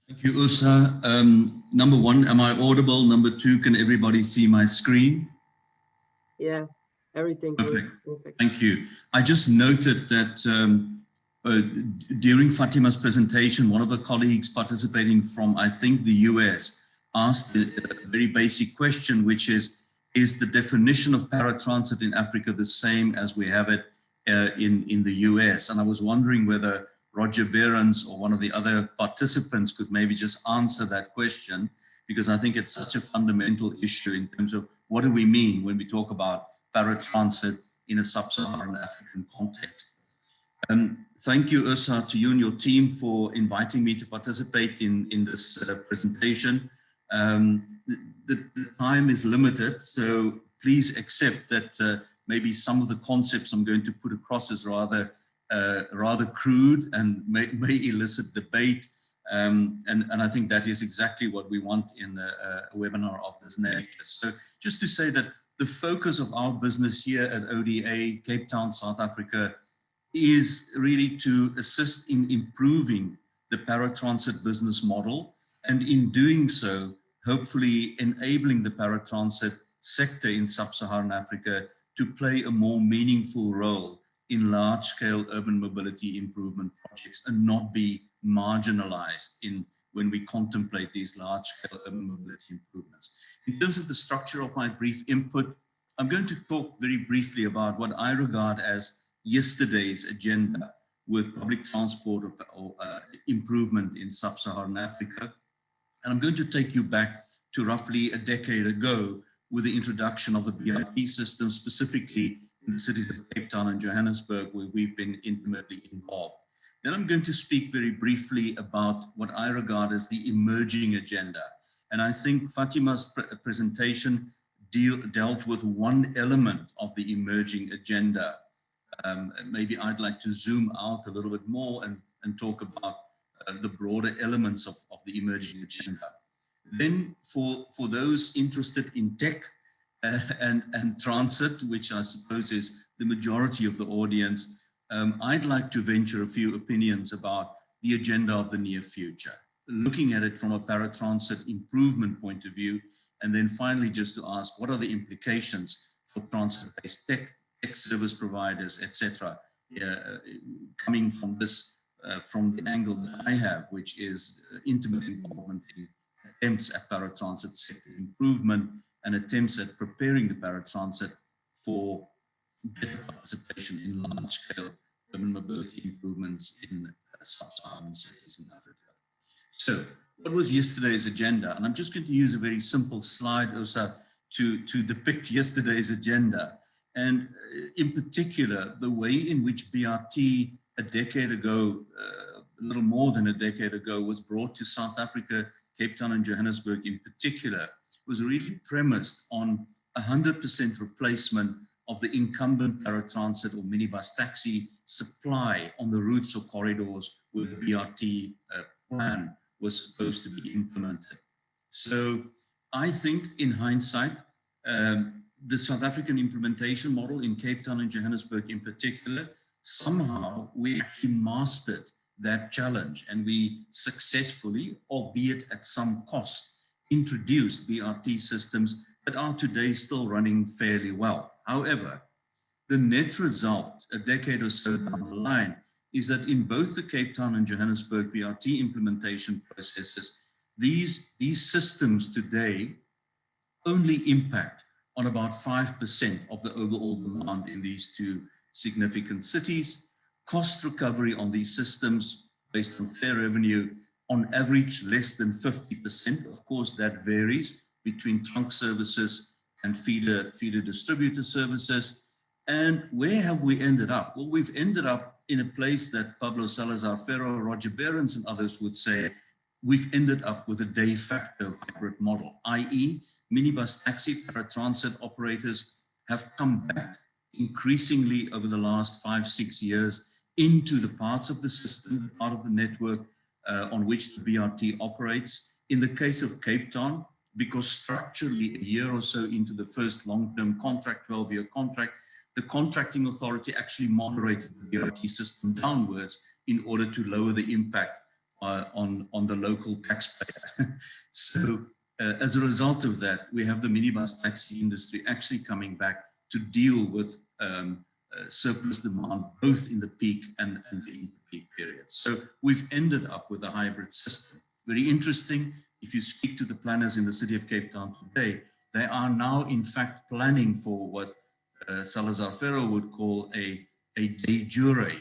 Thank you, Usa. Number one, am I audible? Number two, can everybody see my screen? Yeah, everything perfect. Perfect. Thank you. I just noted that during Fatima's presentation, one of the colleagues participating from, I think, the US asked a very basic question, which is the definition of paratransit in Africa the same as we have it in the US? And I was wondering whether Roger Behrens or one of the other participants could maybe just answer that question, because I think it's such a fundamental issue in terms of what do we mean when we talk about paratransit in a sub-Saharan African context. Thank you, Ursa, to you and your team for inviting me to participate in this presentation. The time is limited, so please accept that maybe some of the concepts I'm going to put across is rather crude and may elicit debate. And I think that is exactly what we want in a webinar of this nature. So just to say that the focus of our business here at ODA, Cape Town, South Africa, is really to assist in improving the paratransit business model, and in doing so, hopefully enabling the paratransit sector in sub-Saharan Africa to play a more meaningful role in large-scale urban mobility improvement projects and not be marginalized when we contemplate these large-scale urban mobility improvements. In terms of the structure of my brief input, I'm going to talk very briefly about what I regard as yesterday's agenda with public transport or improvement in sub-Saharan Africa. And I'm going to take you back to roughly a decade ago with the introduction of the BRT system, specifically in the cities of Cape Town and Johannesburg, where we've been intimately involved. Then I'm going to speak very briefly about what I regard as the emerging agenda. And I think Fatima's presentation dealt with one element of the emerging agenda. Maybe I'd like to zoom out a little bit more and talk about the broader elements of the emerging agenda. Then for those interested in tech and transit, which I suppose is the majority of the audience, I'd like to venture a few opinions about the agenda of the near future, looking at it from a paratransit improvement point of view, and then finally just to ask what are the implications for transit-based tech service providers, etc., coming from this, from the angle that I have, which is intimate involvement in attempts at paratransit sector improvement and attempts at preparing the paratransit for better participation in large-scale urban mobility improvements in sub-Saharan cities in Africa. So, what was yesterday's agenda? And I'm just going to use a very simple slide, Osa, to depict yesterday's agenda. And in particular, the way in which BRT a decade ago, a little more than a decade ago, was brought to South Africa, Cape Town and Johannesburg in particular, was really premised on 100% replacement of the incumbent paratransit or minibus taxi supply on the routes or corridors where the BRT plan was supposed to be implemented. So I think in hindsight, the South African implementation model in Cape Town and Johannesburg in particular, somehow we actually mastered that challenge, and we successfully, albeit at some cost, introduced BRT systems that are today still running fairly well. However, the net result a decade or so down the line is that in both the Cape Town and Johannesburg BRT implementation processes, these systems today only impact on about 5% of the overall demand in these two significant cities. Cost recovery on these systems based on fare revenue, on average less than 50%. Of course, that varies between trunk services and feeder distributor services. And where have we ended up? Well, we've ended up in a place that Pablo Salazar Ferro, Roger Behrens, and others would say, we've ended up with a de facto hybrid model, i.e. minibus taxi paratransit operators have come back increasingly over the last 5-6 years into the parts of the system, part of the network on which the BRT operates. In the case of Cape Town, because structurally a year or so into the first long-term contract, 12-year contract, the contracting authority actually moderated the BRT system downwards in order to lower the impact on the local taxpayer. So as a result of that, we have the minibus taxi industry actually coming back to deal with surplus demand, both in the peak and the in-peak periods. So we've ended up with a hybrid system. Very interesting. If you speak to the planners in the city of Cape Town today, they are now in fact planning for what Salazar Ferro would call a de jure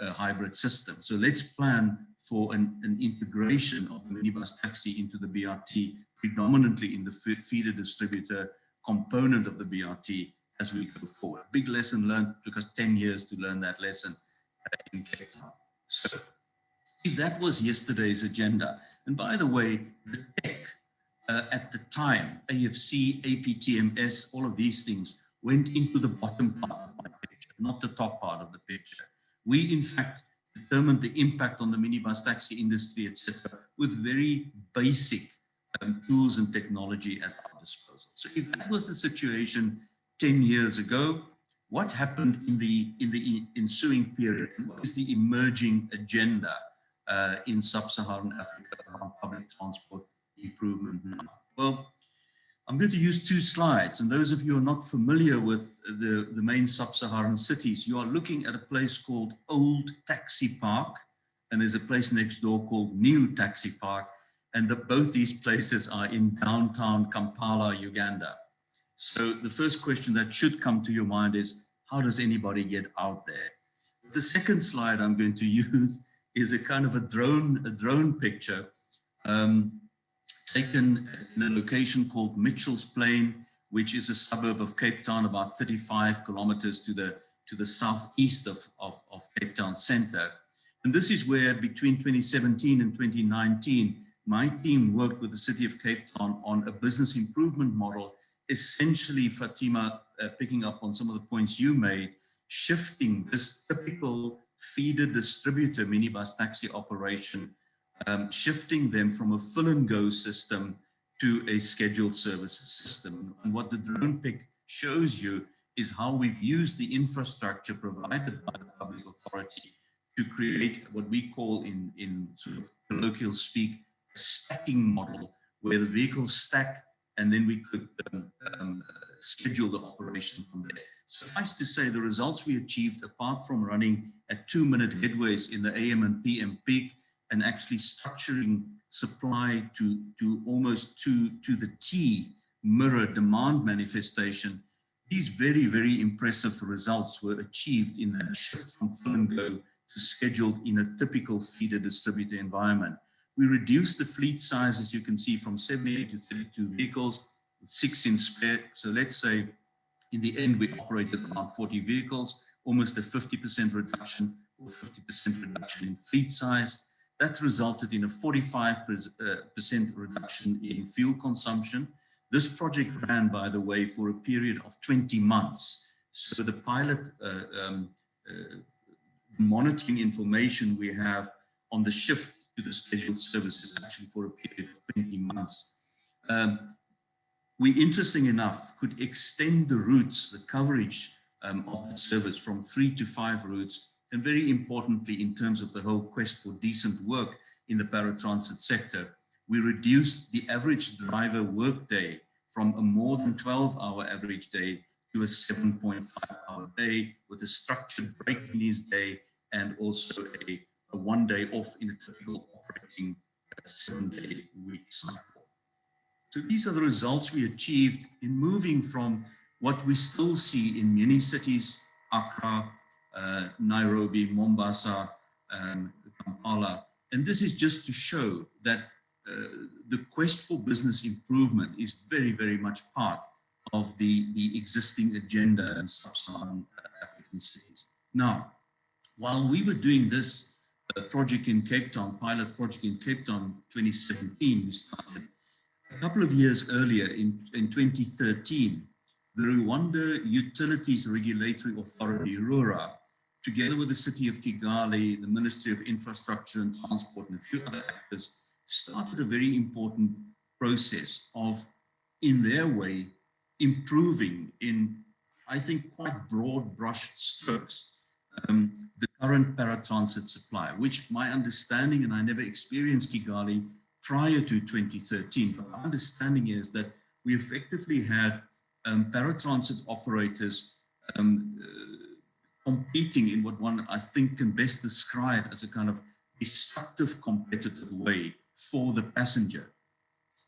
hybrid system. So let's plan for an integration of the minibus taxi into the BRT, predominantly in the feeder distributor component of the BRT as we go forward. Big lesson learned. Took us 10 years to learn that lesson in Cape Town. So if that was yesterday's agenda, and by the way, the tech at the time, AFC, APTMS, all of these things went into the bottom part of my picture, not the top part of the picture. We, in fact, determined the impact on the minibus taxi industry, etc., with very basic tools and technology at our disposal. So if that was the situation 10 years ago, what happened in the ensuing period? What is the emerging agenda in sub-Saharan Africa around public transport improvement now? Well, I'm going to use two slides, and those of you who are not familiar with the main sub-Saharan cities, you are looking at a place called Old Taxi Park, and there's a place next door called New Taxi Park, and both these places are in downtown Kampala, Uganda. So the first question that should come to your mind is, how does anybody get out there? The second slide I'm going to use is a kind of a drone picture taken in a location called Mitchell's Plain, which is a suburb of Cape Town, about 35 kilometers to the southeast of Cape Town Center. And this is where between 2017 and 2019, my team worked with the city of Cape Town on a business improvement model, essentially, Fatima, picking up on some of the points you made, shifting this typical feeder distributor minibus taxi operation, shifting them from a fill and go system to a scheduled services system. And what the drone pic shows you is how we've used the infrastructure provided by the public authority to create what we call in sort of colloquial speak, a stacking model where the vehicles stack and then we could schedule the operation from there. Suffice to say, the results we achieved, apart from running at 2-minute headways in the AM and PM peak, and actually structuring supply to almost to the T mirror demand manifestation, these very, very impressive results were achieved in that shift from fill and go to scheduled in a typical feeder distributor environment. We reduced the fleet size, as you can see, from 78 to 32 vehicles, with 6 in spare. So let's say in the end, we operated around 40 vehicles, almost a 50% reduction or 50% reduction in fleet size. That resulted in a 45% reduction in fuel consumption. This project ran, by the way, for a period of 20 months. So the pilot monitoring information we have on the shift to the scheduled service is actually for a period of 20 months. We, interesting enough, could extend the routes, the coverage of the service from 3 to 5 routes. And very importantly, in terms of the whole quest for decent work in the paratransit sector, we reduced the average driver workday from a more than 12-hour average day to a 7.5-hour day, with a structured break in his day and also a 1 day off in a typical operating 7-day week cycle. So these are the results we achieved in moving from what we still see in many cities, Accra, Nairobi, Mombasa, Kampala. And this is just to show that the quest for business improvement is very, very much part of the existing agenda in sub-Saharan African cities. Now, while we were doing this project in Cape Town, pilot project in Cape Town 2017, we started. A couple of years earlier, in 2013, the Rwanda Utilities Regulatory Authority, RURA, together with the city of Kigali, the Ministry of Infrastructure and Transport, and a few other actors, started a very important process of, in their way, improving in, I think, quite broad brush strokes, the current paratransit supply, which my understanding, and I never experienced Kigali prior to 2013, but my understanding is that we effectively had paratransit operators competing in what one, I think, can best describe as a kind of destructive competitive way for the passenger.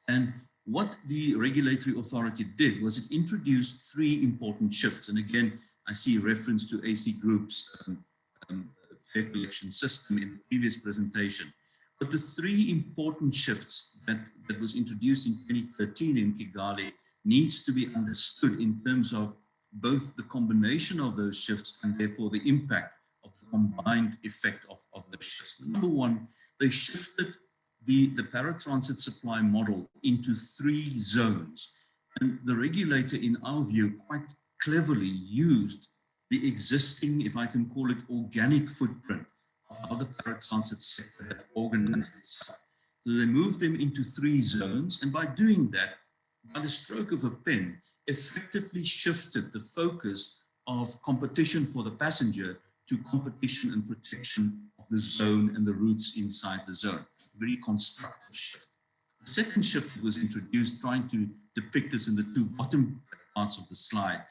And what the regulatory authority did was it introduced three important shifts. And again, I see reference to AC Group's fare collection system in the previous presentation. But the three important shifts that was introduced in 2013 in Kigali needs to be understood in terms of both the combination of those shifts and therefore the impact of the combined effect of the shifts. Number one, they shifted the paratransit supply model into three zones. And the regulator, in our view, quite cleverly used the existing, if I can call it, organic footprint of how the paratransit sector had organized itself. So they moved them into three zones, and by doing that, by the stroke of a pen, effectively shifted the focus of competition for the passenger to competition and protection of the zone and the routes inside the zone. Very constructive shift. The second shift that was introduced, trying to depict this in the two bottom parts of the slide,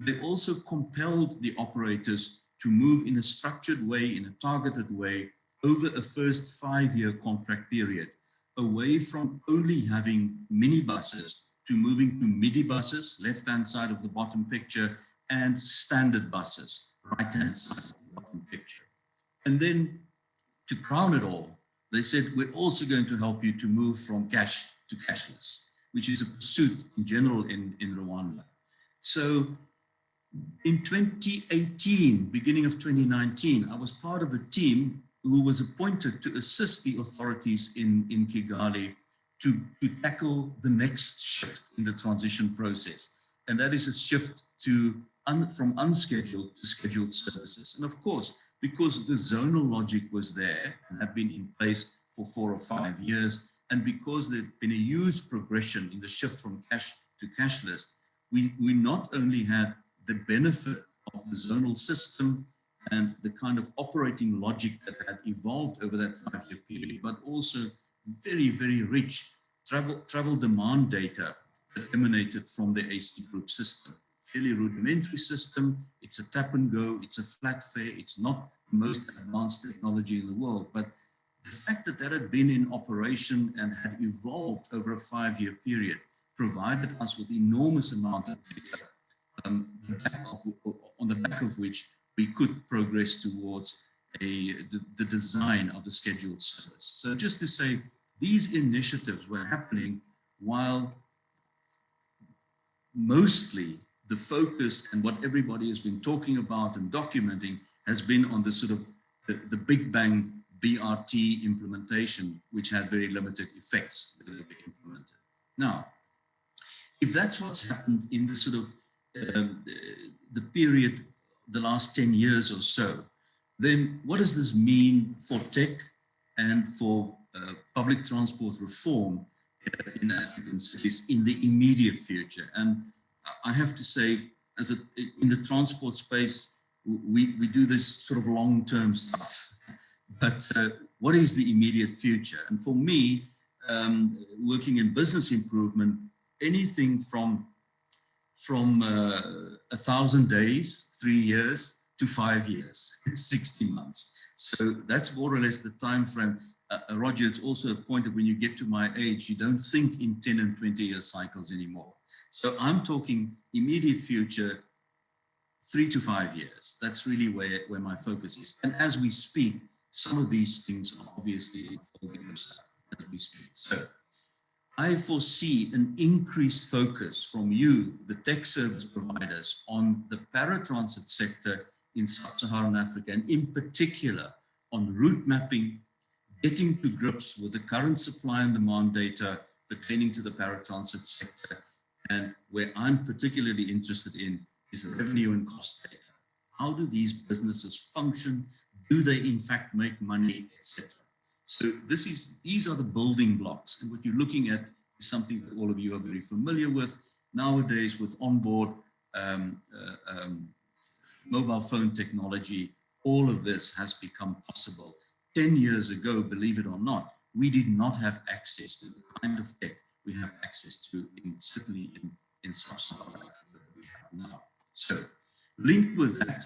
they also compelled the operators to move in a structured way, in a targeted way, over a first 5-year contract period, away from only having minibuses to moving to midi-buses, left-hand side of the bottom picture, and standard buses, right-hand side of the bottom picture. And then, to crown it all, they said, we're also going to help you to move from cash to cashless, which is a pursuit in general in Rwanda. So in 2018, beginning of 2019, I was part of a team who was appointed to assist the authorities in Kigali to tackle the next shift in the transition process. And that is a shift from unscheduled to scheduled services. And of course, because the zonal logic was there and had been in place for 4 or 5 years, and because there'd been a huge progression in the shift from cash to cashless, we not only had the benefit of the zonal system and the kind of operating logic that had evolved over that 5-year period, but also very, very rich travel demand data that emanated from the AC Group system. Fairly rudimentary system, it's a tap and go, it's a flat fare, it's not the most advanced technology in the world, but the fact that that had been in operation and had evolved over a 5-year period provided us with enormous amount of data on the back of which we could progress towards the design of a scheduled service. So just to say, these initiatives were happening while mostly the focus and what everybody has been talking about and documenting has been on the sort of the Big Bang BRT implementation, which had very limited effects that have been implemented. Now, if that's what's happened in the sort of the period, the last 10 years or so, then what does this mean for tech and for public transport reform in African cities in the immediate future? And I have to say, in the transport space, we do this sort of long-term stuff. But what is the immediate future? And for me, working in business improvement, anything from 1,000 days, 3 years, to 5 years, 60 months. So that's more or less the time frame. Roger, it's also a point of when you get to my age, you don't think in 10 and 20-year cycles anymore. So I'm talking immediate future, 3 to 5 years. That's really where my focus is. And as we speak, some of these things are obviously unfolding themselves as we speak. So I foresee an increased focus from you, the tech service providers, on the paratransit sector in sub-Saharan Africa, and in particular on route mapping, getting to grips with the current supply and demand data pertaining to the paratransit sector. And where I'm particularly interested in is revenue and cost data. How do these businesses function? Do they in fact make money, etc.? So these are the building blocks. And what you're looking at is something that all of you are very familiar with. Nowadays with onboard mobile phone technology, all of this has become possible. 10 years ago, believe it or not, we did not have access to the kind of tech we have access to, certainly in sub-Saharan Africa that we have now. So, linked with that,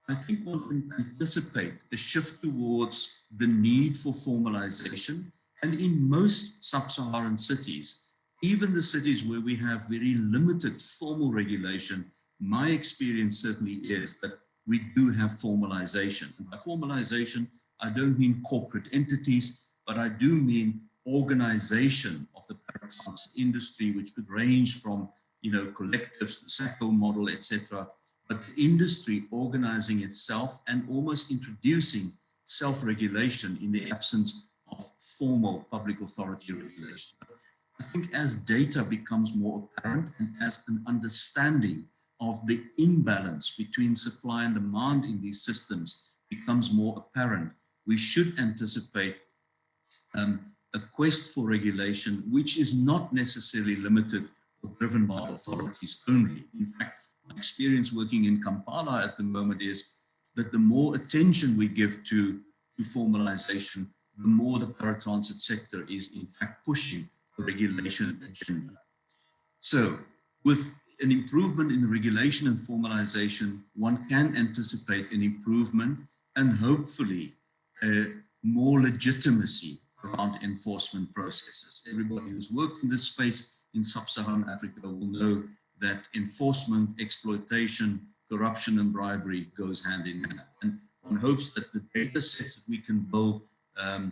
I think one can anticipate a shift towards the need for formalization. And in most sub-Saharan cities, even the cities where we have very limited formal regulation, my experience certainly is that we do have formalization. And by formalization, I don't mean corporate entities, but I do mean organization of the paratransit industry, which could range from, collectives, the SACCO model, etc. But the industry organizing itself and almost introducing self-regulation in the absence of formal public authority regulation. I think as data becomes more apparent and as an understanding of the imbalance between supply and demand in these systems becomes more apparent, we should anticipate a quest for regulation, which is not necessarily limited or driven by authorities only. In fact, my experience working in Kampala at the moment is that the more attention we give to formalization, the more the paratransit sector is in fact pushing the regulation agenda. So with an improvement in the regulation and formalization, one can anticipate an improvement and hopefully more legitimacy around enforcement processes. Everybody who's worked in this space in sub-Saharan Africa will know that enforcement, exploitation, corruption and bribery goes hand in hand. And one hopes that the data sets that we can build, the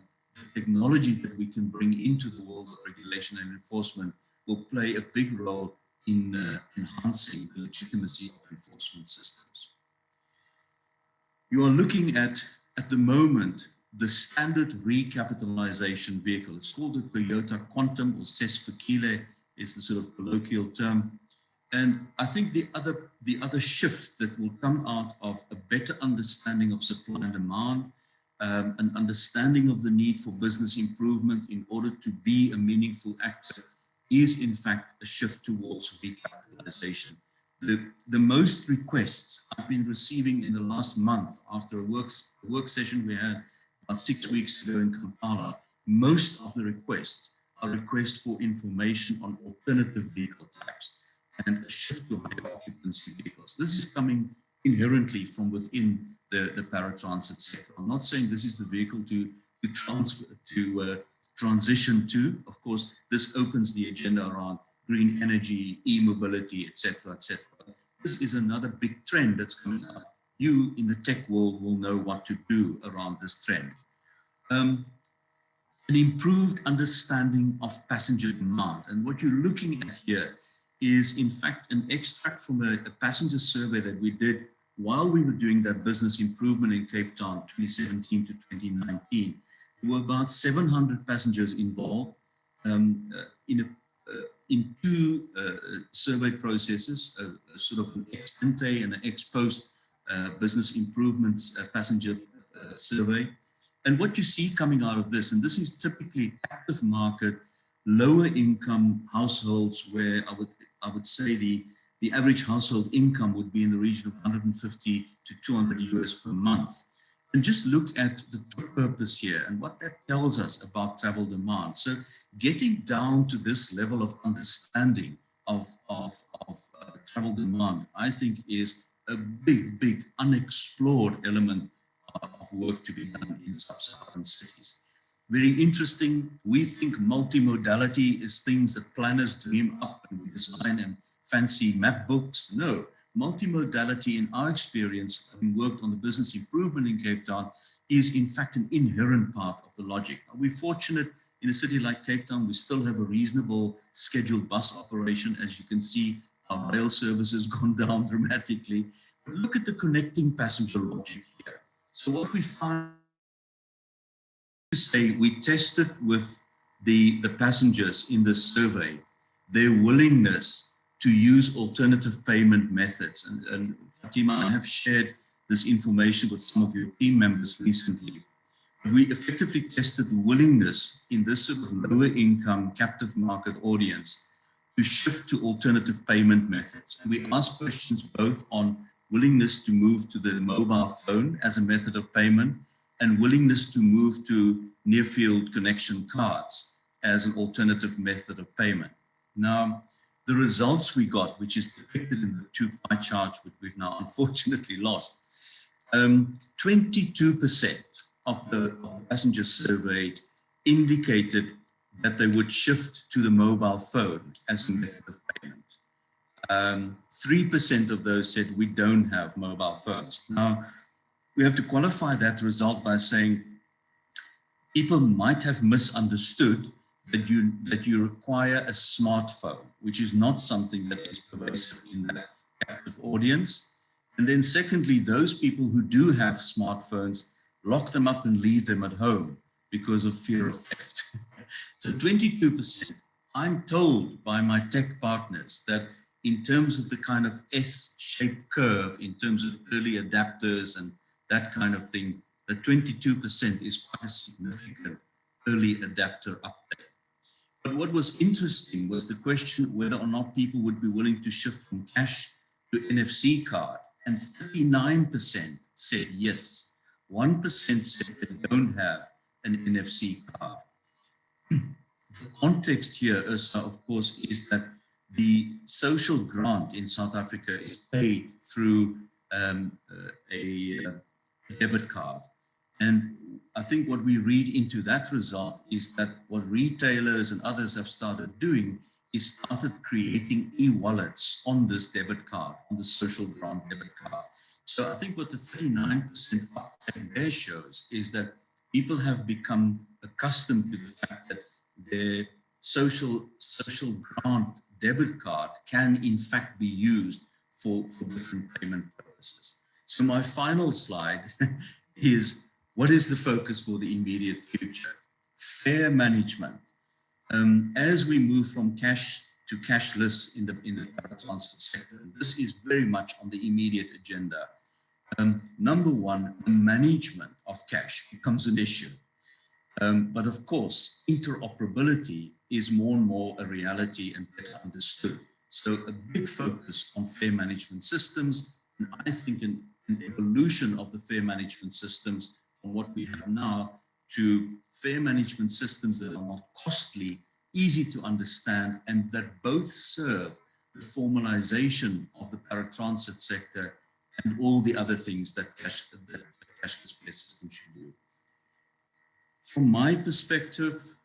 technology that we can bring into the world of regulation and enforcement will play a big role in enhancing the legitimacy of enforcement systems. You are looking at the moment, the standard recapitalization vehicle. It's called the Toyota Quantum, or Sesfikile is the sort of colloquial term. And I think the other shift that will come out of a better understanding of supply and demand, an understanding of the need for business improvement in order to be a meaningful actor, is in fact a shift towards recapitalization. The most requests I've been receiving in the last month after a work session we had about 6 weeks ago in Kampala, most of the requests are requests for information on alternative vehicle types and a shift to higher occupancy vehicles. This is coming inherently from within the paratransit sector. I'm not saying this is the vehicle to transition to. Of course, this opens the agenda around green energy, e-mobility, etc., etc. This is another big trend that's coming up. You in the tech world will know what to do around this trend. An improved understanding of passenger demand. And what you're looking at here is in fact an extract from a passenger survey that we did while we were doing that business improvement in Cape Town 2017 to 2019. There were about 700 passengers involved in two survey processes, sort of an ex ante and an ex post business improvements passenger survey. And what you see coming out of this, and this is typically active market, lower income households where I would say the average household income would be in the region of 150 to 200 US per month. And just look at the purpose here and what that tells us about travel demand. So getting down to this level of understanding of travel demand, I think is a big unexplored element of work to be done in sub-Saharan cities. Very interesting. We think multimodality is things that planners dream up and we design and fancy map books. No, multimodality in our experience, having worked on the business improvement in Cape Town, is in fact an inherent part of the logic. We're fortunate in a city like Cape Town, we still have a reasonable scheduled bus operation. As you can see, our rail service has gone down dramatically. But look at the connecting passenger logic here. So what we find is we tested with the passengers in this survey, their willingness to use alternative payment methods. And Fatima, I have shared this information with some of your team members recently. We effectively tested the willingness in this sort of lower income captive market audience to shift to alternative payment methods. And we asked questions both on willingness to move to the mobile phone as a method of payment, and willingness to move to near-field connection cards as an alternative method of payment. Now, the results we got, which is depicted in the two pie charts, which we've now unfortunately lost, 22% of the passengers surveyed indicated that they would shift to the mobile phone as a method of payment. 3% of those said we don't have mobile phones. Now, we have to qualify that result by saying people might have misunderstood that you require a smartphone, which is not something that is pervasive in that captive audience. And then secondly, those people who do have smartphones lock them up and leave them at home because of fear of theft. So 22%, I'm told by my tech partners that in terms of the kind of S-shaped curve, in terms of early adapters and that kind of thing, the 22% is quite a significant early adapter uptake. But what was interesting was the question whether or not people would be willing to shift from cash to NFC card, and 39% said yes. 1% said they don't have an NFC card. The context here, Ursa, of course, is that the social grant in South Africa is paid through a debit card. And I think what we read into that result is that what retailers and others have started doing is started creating e-wallets on this debit card, on the social grant debit card. So I think what the 39% uptake there shows is that people have become accustomed to the fact that their social grant debit card can in fact be used for different payment purposes. So my final slide is, what is the focus for the immediate future? Fare management. As we move from cash to cashless in the paratransit sector, this is very much on the immediate agenda. Number one, the management of cash becomes an issue. But of course, interoperability is more and more a reality and better understood. So a big focus on fare management systems, and I think an evolution of the fare management systems from what we have now to fare management systems that are not costly, easy to understand, and that both serve the formalization of the paratransit sector and all the other things that cashless fare systems should do. From my perspective,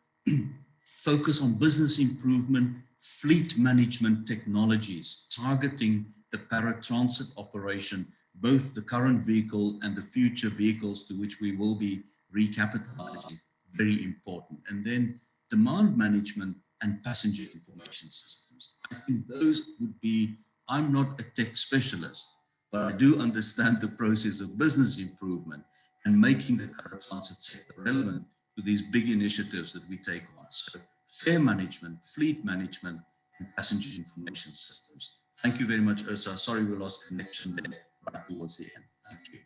focus on business improvement, fleet management technologies, targeting the paratransit operation, both the current vehicle and the future vehicles to which we will be recapitalizing, very important. And then demand management and passenger information systems. I think those would be, I'm not a tech specialist, but I do understand the process of business improvement and making the paratransit sector relevant to these big initiatives that we take on. So fare management, fleet management, and passenger information systems. Thank you very much, Ursa. Sorry we lost connection there right towards the end. Thank you.